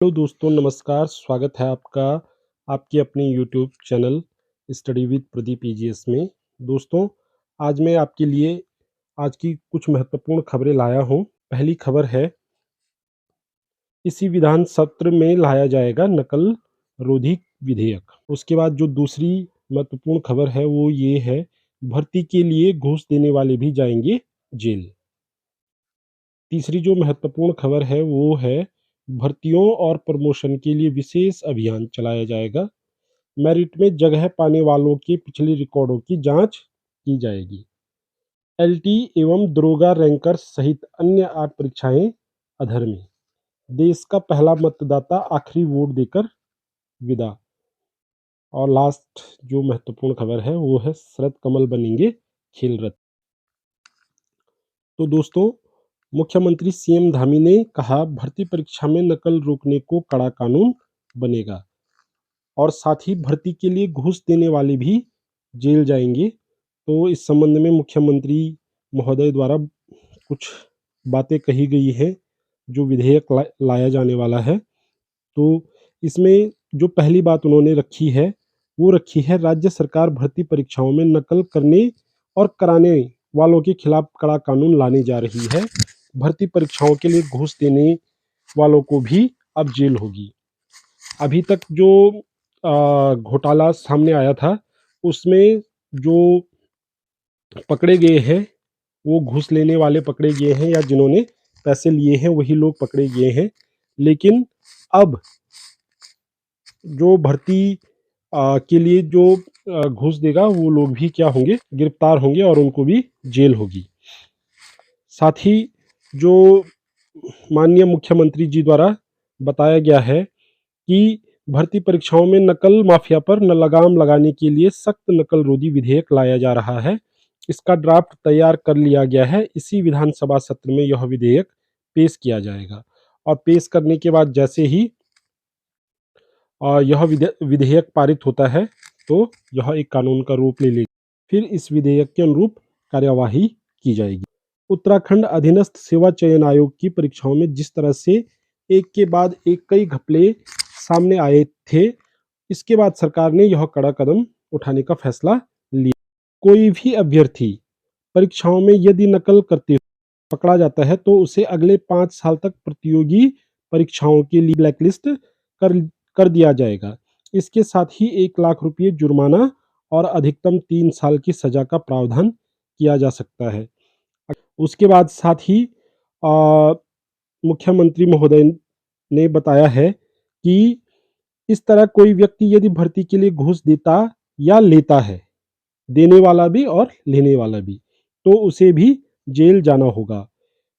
Hello दोस्तों, नमस्कार। स्वागत है आपका आपके अपने YouTube channel study with Pradeep EGS में। दोस्तों, आज मैं आपके लिए आज की कुछ महत्वपूर्ण खबरें लाया हूँ। पहली खबर है, इसी विधान सत्र में लाया जाएगा नकल रोधी विधेयक। उसके बाद जो दूसरी महत्वपूर्ण खबर है वो ये है, भर्ती के लिए घूस देने वाले भी जाएंगे जेल। तीसरी जो महत्वपूर्ण खबर है वो है, भर्तियों और प्रमोशन के लिए विशेष अभियान चलाया जाएगा। मेरिट में जगह पाने वालों के पिछले रिकॉर्डों की जांच की जाएगी। एलटी एवं दरोगा रैंकर सहित अन्य 8 परीक्षाएं अधर में। देश का पहला मतदाता आखिरी वोट देकर विदा। और लास्ट जो महत्वपूर्ण खबर है वो है, शरद कमल बनेंगे खेल रत्न। तो दोस्तों, मुख्यमंत्री सीएम धामी ने कहा, भर्ती परीक्षा में नकल रोकने को कड़ा कानून बनेगा। और साथ ही भर्ती के लिए घूस देने वाले भी जेल जाएंगे। तो इस संबंध में मुख्यमंत्री महोदय द्वारा कुछ बातें कही गई है, जो विधेयक लाया जाने वाला है। तो इसमें जो पहली बात उन्होंने रखी है वो रखी है, राज्य सरकार भर्ती परीक्षाओं में नकल करने और कराने वालों के खिलाफ कड़ा कानून लाने जा रही है। भर्ती परीक्षाओं के लिए घूस देने वालों को भी अब जेल होगी। अभी तक जो घोटाला सामने आया था उसमें जो पकड़े गए हैं वो घूस लेने वाले पकड़े गए हैं, या जिन्होंने पैसे लिए हैं वही लोग पकड़े गए हैं। लेकिन अब जो भर्ती के लिए जो घूस देगा वो लोग भी क्या होंगे, गिरफ्तार होंगे और उनको भी जेल होगी। साथ ही जो माननीय मुख्यमंत्री जी द्वारा बताया गया है कि भर्ती परीक्षाओं में नकल माफिया पर न लगाम लगाने के लिए सख्त नकल रोधी विधेयक लाया जा रहा है। इसका ड्राफ्ट तैयार कर लिया गया है। इसी विधानसभा सत्र में यह विधेयक पेश किया जाएगा और पेश करने के बाद जैसे ही यह विधेयक पारित होता है तो यह एक कानून का रूप ले लेगा। फिर इस विधेयक के अनुरूप कार्यवाही की जाएगी। उत्तराखंड अधीनस्थ सेवा चयन आयोग की परीक्षाओं में जिस तरह से एक के बाद एक कई घपले सामने आए थे, इसके बाद सरकार ने यह कड़ा कदम उठाने का फैसला लिया। कोई भी अभ्यर्थी परीक्षाओं में यदि नकल करते हुए पकड़ा जाता है तो उसे अगले 5 साल तक प्रतियोगी परीक्षाओं के लिए ब्लैकलिस्ट कर दिया जाएगा। इसके साथ ही 1 लाख रुपये जुर्माना और अधिकतम 3 साल की सजा का प्रावधान किया जा सकता है। उसके बाद साथ ही मुख्यमंत्री महोदय ने बताया है कि इस तरह कोई व्यक्ति यदि भर्ती के लिए घूस देता या लेता है, देने वाला भी और लेने वाला भी, तो उसे भी जेल जाना होगा।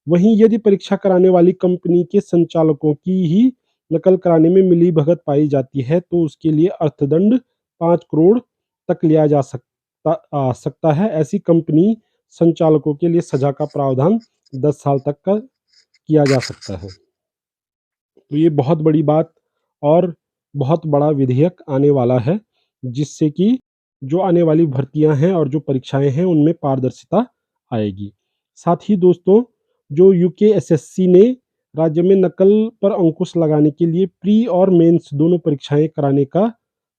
वहीं यदि परीक्षा कराने वाली कंपनी के संचालकों की ही नकल कराने में मिली भगत पाई जाती है तो उसके लिए अर्थदंड 5 करोड़ तक लिया जा सकता है। ऐसी कंपनी संचालकों के लिए सजा का प्रावधान 10 साल तक का किया जा सकता है। तो ये बहुत बड़ी बात और बहुत बड़ा विधेयक आने वाला है, जिससे कि जो आने वाली भर्तियां हैं और जो परीक्षाएं हैं उनमें पारदर्शिता आएगी। साथ ही दोस्तों, जो यूकेएसएससी ने राज्य में नकल पर अंकुश लगाने के लिए प्री और मेंस दोनों परीक्षाएं कराने का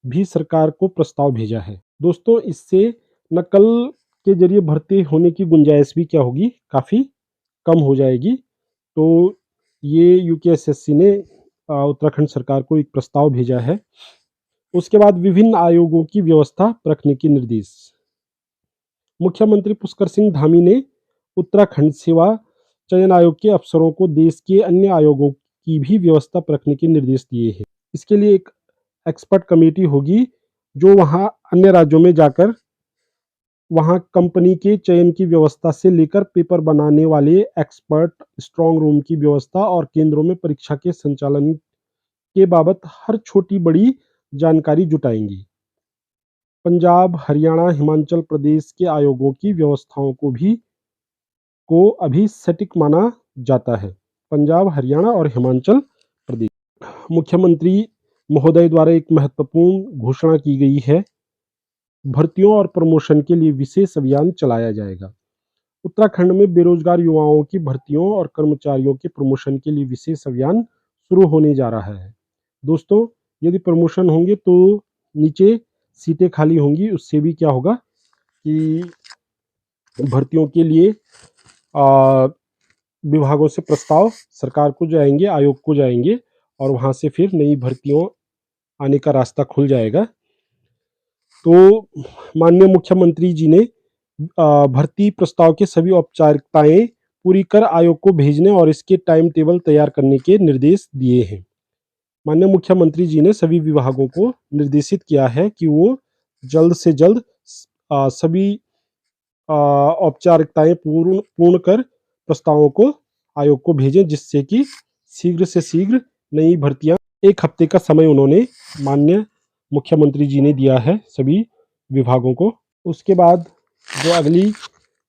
भी सरकार को प्रस्ताव भेजा है। दोस्तों, इससे नकल के जरिए भर्ती होने की गुंजाइश भी क्या होगी, काफ़ी कम हो जाएगी। तो ये यूकेएसएससी ने उत्तराखंड सरकार को एक प्रस्ताव भेजा है। उसके बाद विभिन्न आयोगों की व्यवस्था रखने के निर्देश। मुख्यमंत्री पुष्कर सिंह धामी ने उत्तराखंड सेवा चयन आयोग के अफसरों को देश के अन्य आयोगों की भी व्यवस्था रखने के निर्देश दिए हैं। इसके लिए एक एक्सपर्ट कमेटी होगी जो वहाँ अन्य राज्यों में जाकर वहाँ कंपनी के चयन की व्यवस्था से लेकर पेपर बनाने वाले एक्सपर्ट, स्ट्रांग रूम की व्यवस्था और केंद्रों में परीक्षा के संचालन के बाबत हर छोटी बड़ी जानकारी जुटाएंगी। पंजाब, हरियाणा, हिमाचल प्रदेश के आयोगों की व्यवस्थाओं को अभी सटीक माना जाता है। पंजाब, हरियाणा और हिमाचल प्रदेश। मुख्यमंत्री महोदय द्वारा एक महत्वपूर्ण घोषणा की गई है, भर्तियों और प्रमोशन के लिए विशेष अभियान चलाया जाएगा। उत्तराखंड में बेरोजगार युवाओं की भर्तियों और कर्मचारियों के प्रमोशन के लिए विशेष अभियान शुरू होने जा रहा है। दोस्तों, यदि प्रमोशन होंगे तो नीचे सीटें खाली होंगी, उससे भी क्या होगा कि भर्तियों के लिए विभागों से प्रस्ताव सरकार को जाएंगे, आयोग को जाएंगे और वहाँ से फिर नई भर्तियों आने का रास्ता खुल जाएगा। तो माननीय मुख्यमंत्री जी ने भर्ती प्रस्ताव के सभी औपचारिकताएं पूरी कर आयोग को भेजने और इसके टाइम टेबल तैयार करने के निर्देश दिए हैं। माननीय मुख्यमंत्री जी ने सभी विभागों को निर्देशित किया है कि वो जल्द से जल्द सभी औपचारिकताएं पूर्ण कर प्रस्तावों को आयोग को भेजें, जिससे कि शीघ्र से शीघ्र नई भर्तियां, 1 हफ्ते का समय उन्होंने माननीय मुख्यमंत्री जी ने दिया है सभी विभागों को। उसके बाद जो अगली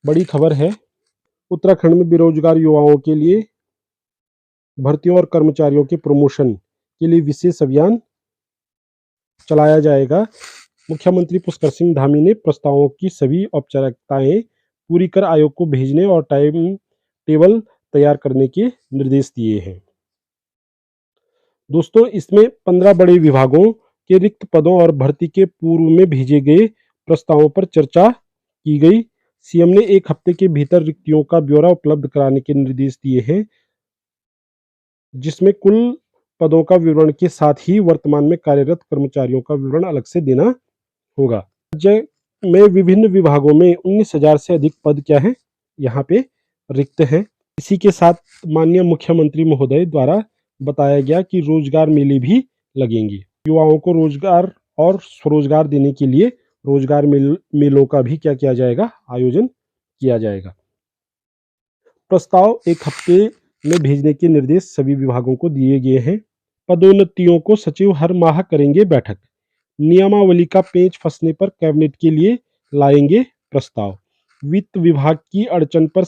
बड़ी खबर है, उत्तराखंड में बेरोजगार युवाओं के लिए भर्तियों और कर्मचारियों के प्रमोशन के लिए विशेष अभियान चलाया जाएगा। मुख्यमंत्री पुष्कर सिंह धामी ने प्रस्तावों की सभी औपचारिकताएं पूरी कर आयोग को भेजने और टाइम टेबल तैयार करने के निर्देश दिए हैं। दोस्तों, इसमें 15 बड़े विभागों के रिक्त पदों और भर्ती के पूर्व में भेजे गए प्रस्तावों पर चर्चा की गई। सीएम ने 1 हफ्ते के भीतर रिक्तियों का ब्यौरा उपलब्ध कराने के निर्देश दिए हैं, जिसमें कुल पदों का विवरण के साथ ही वर्तमान में कार्यरत कर्मचारियों का विवरण अलग से देना होगा। राज्य में विभिन्न विभागों में 19,000 से अधिक पद क्या है, यहाँ पे रिक्त हैं। इसी के साथ माननीय मुख्यमंत्री महोदय द्वारा बताया गया कि रोजगार मेले भी लगेंगे। युवाओं को रोजगार और स्वरोजगार देने के लिए रोजगार मेलों का भी क्या किया जाएगा, आयोजन किया जाएगा। प्रस्ताव 1 हफ्ते में भेजने के निर्देश सभी विभागों को दिए गए हैं। पदोन्नतियों को सचिव हर माह करेंगे बैठक। नियमावली का पेच फंसने पर कैबिनेट के लिए लाएंगे प्रस्ताव। वित्त विभाग की अड़चन पर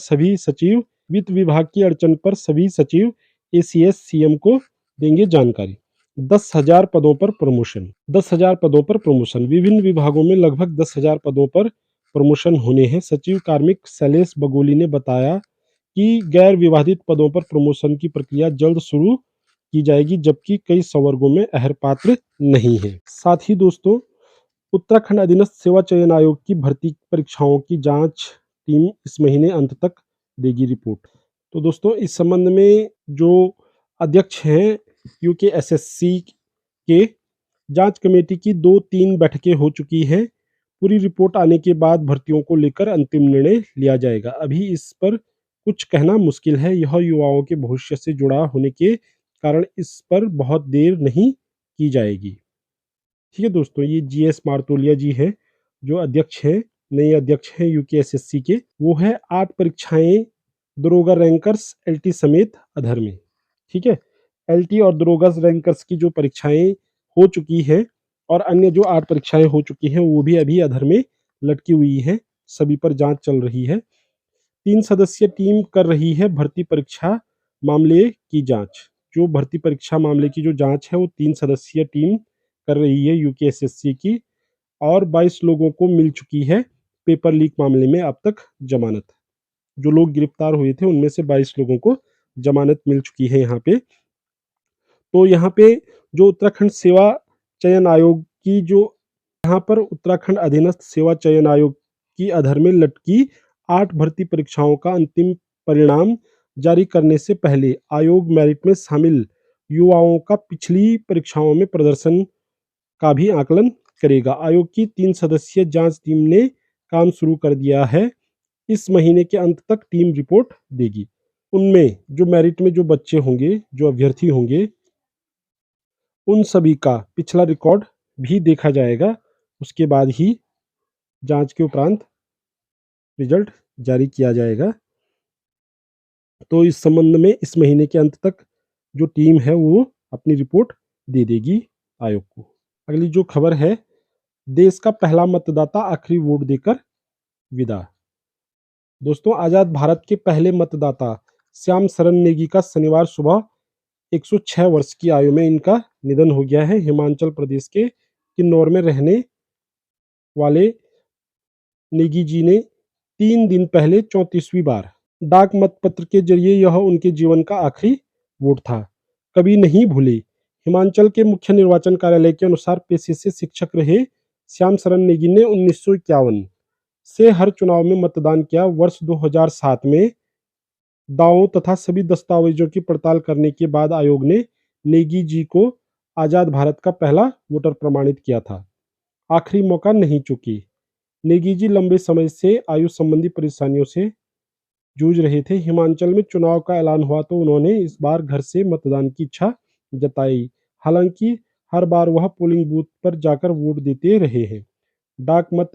सभी सचिव एसीएस सीएम को देंगे जानकारी। 10,000 पदों पर प्रमोशन। विभिन्न विभागों में लगभग 10,000 पदों पर प्रमोशन होने हैं। सचिव कार्मिक शैलेश बगोली ने बताया कि गैर विवादित पदों पर प्रमोशन की प्रक्रिया जल्द शुरू की जाएगी, जबकि कई संवर्गों में अहर पात्र नहीं है। साथ ही दोस्तों, उत्तराखंड अधीनस्थ सेवा चयन आयोग की भर्ती परीक्षाओं की जांच टीम इस महीने अंत तक देगी रिपोर्ट। तो दोस्तों, इस संबंध में जो अध्यक्ष हैं यूकेएसएससी के, जांच कमेटी की 2-3 बैठकें हो चुकी हैं। पूरी रिपोर्ट आने के बाद भर्तियों को लेकर अंतिम निर्णय लिया जाएगा। अभी इस पर कुछ कहना मुश्किल है। यह युवाओं के भविष्य से जुड़ा होने के कारण इस पर बहुत देर नहीं की जाएगी। ठीक है दोस्तों, ये जीएस मार्तोलिया जी हैं जो अध्यक्ष हैं, नए अध्यक्ष हैं यूकेएसएससी के। वो है 8 परीक्षाएं दरोगा रैंकर्स एलटी समेत अधर में। ठीक है, एलटी और दरोगा रैंकर्स की जो परीक्षाएं हो चुकी है और अन्य जो 8 परीक्षाएं हो चुकी हैं वो भी अभी अधर में लटकी हुई है। सभी पर जांच चल रही है। 3 सदस्यीय टीम कर रही है भर्ती परीक्षा मामले की जांच। जो भर्ती परीक्षा मामले की जो जांच है वो 3 सदस्यीय टीम कर रही है यूकेएसएससी की, और 22 लोगों को मिल चुकी है पेपर लीक मामले में अब तक जमानत। जो लोग गिरफ्तार हुए थे उनमें से 22 लोगों को जमानत मिल चुकी है यहाँ पे। तो यहाँ पे जो उत्तराखंड सेवा चयन आयोग की जो यहाँ पर उत्तराखंड अधीनस्थ सेवा चयन आयोग की अधर में लटकी 8 भर्ती परीक्षाओं का अंतिम परिणाम जारी करने से पहले आयोग मेरिट में शामिल युवाओं का पिछली परीक्षाओं में प्रदर्शन का भी आकलन करेगा। आयोग की 3 सदस्यीय जांच टीम ने काम शुरू कर दिया है। इस महीने के अंत तक टीम रिपोर्ट देगी। उनमें जो मेरिट में जो बच्चे होंगे, जो अभ्यर्थी होंगे, उन सभी का पिछला रिकॉर्ड भी देखा जाएगा। उसके बाद ही जांच के उपरांत रिजल्ट जारी किया जाएगा। तो इस संबंध में इस महीने के अंत तक जो टीम है वो अपनी रिपोर्ट दे देगी आयोग को। अगली जो खबर है, देश का पहला मतदाता आखिरी वोट देकर विदा। दोस्तों, आजाद भारत के पहले मतदाता श्याम शरण नेगी का शनिवार सुबह 106 वर्ष की आयु में इनका निधन हो गया है। हिमाचल प्रदेश के किन्नौर में रहने वाले नेगी जी ने 3 दिन पहले 34वीं बार डाक मतपत्र के जरिए, यह उनके जीवन का आखिरी वोट था। कभी नहीं भूले। हिमाचल के मुख्य निर्वाचन कार्यालय के अनुसार पेशे से शिक्षक रहे श्याम शरण नेगी ने 1951 से हर चुनाव में मतदान किया। वर्ष 2007 में दावों तथा सभी दस्तावेजों की पड़ताल करने के बाद आयोग ने नेगी जी को आज़ाद भारत का पहला वोटर प्रमाणित किया था। आखिरी मौका नहीं चुकी। नेगी जी लंबे समय से आयु संबंधी परेशानियों से जूझ रहे थे। हिमाचल में चुनाव का ऐलान हुआ तो उन्होंने इस बार घर से मतदान की इच्छा जताई। हालांकि हर बार वह पोलिंग बूथ पर जाकर वोट देते रहे हैं। डाक मत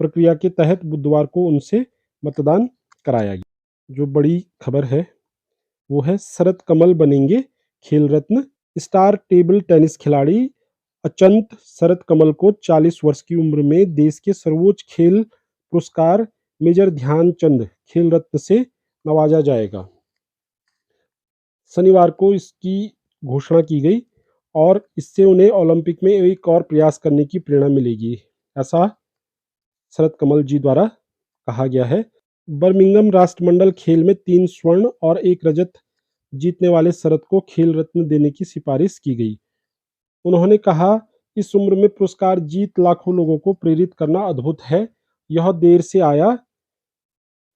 प्रक्रिया के तहत बुधवार को उनसे मतदान कराया गया। जो बड़ी खबर है वो है शरत कमल बनेंगे खेल रत्न। स्टार टेबल टेनिस खिलाड़ी अचंत शरत कमल को 40 वर्ष की उम्र में देश के सर्वोच्च खेल पुरस्कार मेजर ध्यानचंद खेल रत्न से नवाजा जाएगा। शनिवार को इसकी घोषणा की गई और इससे उन्हें ओलंपिक में एक और प्रयास करने की प्रेरणा मिलेगी, ऐसा शरत कमल जी द्वारा कहा गया है। बर्मिंघम राष्ट्रमंडल खेल में 3 स्वर्ण और 1 रजत जीतने वाले शरत को खेल रत्न देने की सिफारिश की गई। उन्होंने कहा, इस उम्र में पुरस्कार जीत लाखों लोगों को प्रेरित करना अद्भुत है। यह देर से आया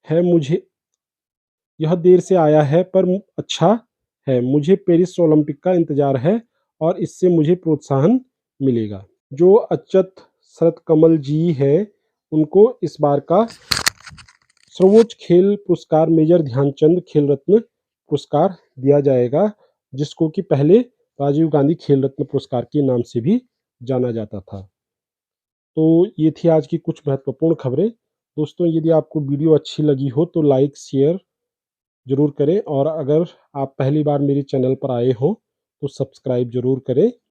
है मुझे यह देर से आया है पर अच्छा है। मुझे पेरिस ओलंपिक का इंतजार है और इससे मुझे प्रोत्साहन मिलेगा। जो अच्युत शरत कमल जी है उनको इस बार का सर्वोच्च खेल पुरस्कार मेजर ध्यानचंद खेल रत्न पुरस्कार दिया जाएगा, जिसको कि पहले राजीव गांधी खेल रत्न पुरस्कार के नाम से भी जाना जाता था। तो ये थी आज की कुछ महत्वपूर्ण खबरें। दोस्तों, यदि आपको वीडियो अच्छी लगी हो तो लाइक शेयर ज़रूर करें और अगर आप पहली बार मेरे चैनल पर आए हों तो सब्सक्राइब ज़रूर करें।